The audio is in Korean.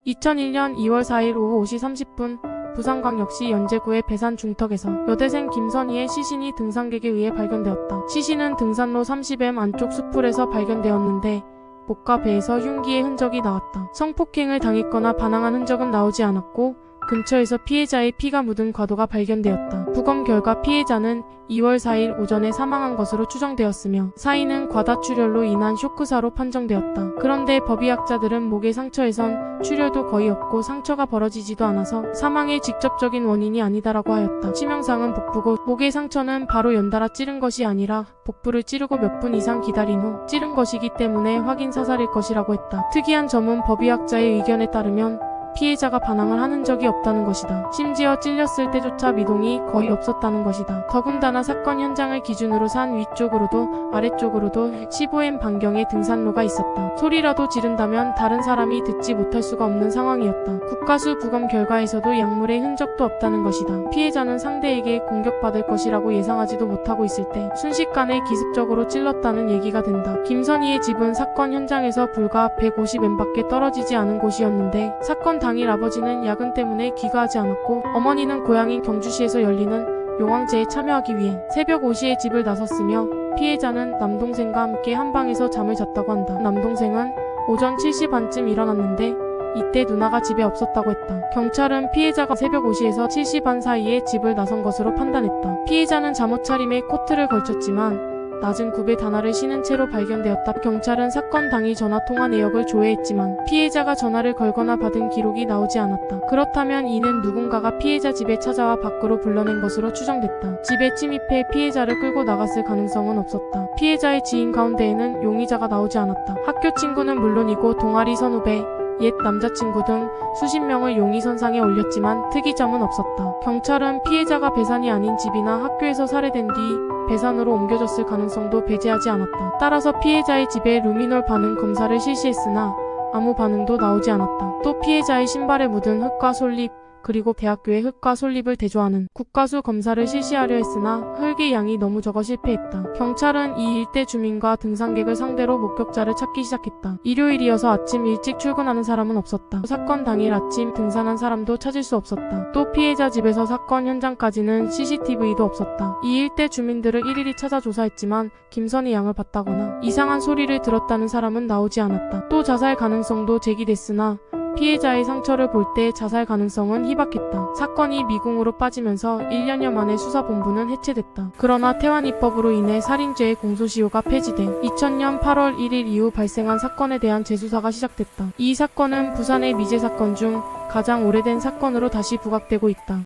2001년 2월 4일 오후 5시 30분 부산광역시 연제구의 배산 중턱에서 여대생 김선희의 시신이 등산객에 의해 발견되었다. 시신은 등산로 30m 안쪽 수풀에서 발견되었는데 목과 배에서 흉기의 흔적이 나왔다. 성폭행을 당했거나 반항한 흔적은 나오지 않았고 근처에서 피해자의 피가 묻은 과도가 발견되었다. 부검 결과 피해자는 2월 4일 오전에 사망한 것으로 추정되었으며 사인은 과다출혈로 인한 쇼크사로 판정되었다. 그런데 법의학자들은 목의 상처에선 출혈도 거의 없고 상처가 벌어지지도 않아서 사망의 직접적인 원인이 아니다라고 하였다. 치명상은 복부고 목의 상처는 바로 연달아 찌른 것이 아니라 복부를 찌르고 몇 분 이상 기다린 후 찌른 것이기 때문에 확인 사살일 것이라고 했다. 특이한 점은 법의학자의 의견에 따르면 피해자가 반항을 하는 적이 없다는 것이다. 심지어 찔렸을 때조차 미동이 거의 없었다는 것이다. 더군다나 사건 현장을 기준으로 산 위쪽으로도 아래쪽으로도 15m 반경의 등산로가 있었다. 소리라도 지른다면 다른 사람이 듣지 못할 수가 없는 상황이었다. 국가수 부검 결과에서도 약물의 흔적도 없다는 것이다. 피해자는 상대에게 공격받을 것이라고 예상하지도 못하고 있을 때 순식간에 기습적으로 찔렀다는 얘기가 된다. 김선희의 집은 사건 현장에서 불과 150m밖에 떨어지지 않은 곳이었는데 사건 당일 아버지는 야근 때문에 귀가하지 않았고 어머니는 고향인 경주시에서 열리는 용왕제에 참여하기 위해 새벽 5시에 집을 나섰으며 피해자는 남동생과 함께 한 방에서 잠을 잤다고 한다. 남동생은 오전 7시 반쯤 일어났는데 이때 누나가 집에 없었다고 했다. 경찰은 피해자가 새벽 5시에서 7시 반 사이에 집을 나선 것으로 판단했다. 피해자는 잠옷 차림에 코트를 걸쳤지만 낮은 굽에 단화를 신은 채로 발견되었다. 경찰은 사건 당일 전화통화 내역을 조회했지만 피해자가 전화를 걸거나 받은 기록이 나오지 않았다. 그렇다면 이는 누군가가 피해자 집에 찾아와 밖으로 불러낸 것으로 추정됐다. 집에 침입해 피해자를 끌고 나갔을 가능성은 없었다. 피해자의 지인 가운데에는 용의자가 나오지 않았다. 학교 친구는 물론이고 동아리 선후배, 옛 남자친구 등 수십 명을 용의선상에 올렸지만 특이점은 없었다. 경찰은 피해자가 배산이 아닌 집이나 학교에서 살해된 뒤 배산으로 옮겨졌을 가능성도 배제하지 않았다. 따라서 피해자의 집에 루미놀 반응 검사를 실시했으나 아무 반응도 나오지 않았다. 또 피해자의 신발에 묻은 흙과 솔잎 그리고 대학교의 흙과 솔잎을 대조하는 국가수 검사를 실시하려 했으나 흙의 양이 너무 적어 실패했다. 경찰은 이 일대 주민과 등산객을 상대로 목격자를 찾기 시작했다. 일요일이어서 아침 일찍 출근하는 사람은 없었다. 사건 당일 아침 등산한 사람도 찾을 수 없었다. 또 피해자 집에서 사건 현장까지는 CCTV도 없었다. 이 일대 주민들을 일일이 찾아 조사했지만 김선희 양을 봤다거나 이상한 소리를 들었다는 사람은 나오지 않았다. 또 자살 가능성도 제기됐으나 피해자의 상처를 볼 때 자살 가능성은 희박했다. 사건이 미궁으로 빠지면서 1년여 만에 수사본부는 해체됐다. 그러나 태완입법으로 인해 살인죄의 공소시효가 폐지돼 2000년 8월 1일 이후 발생한 사건에 대한 재수사가 시작됐다. 이 사건은 부산의 미제 사건 중 가장 오래된 사건으로 다시 부각되고 있다.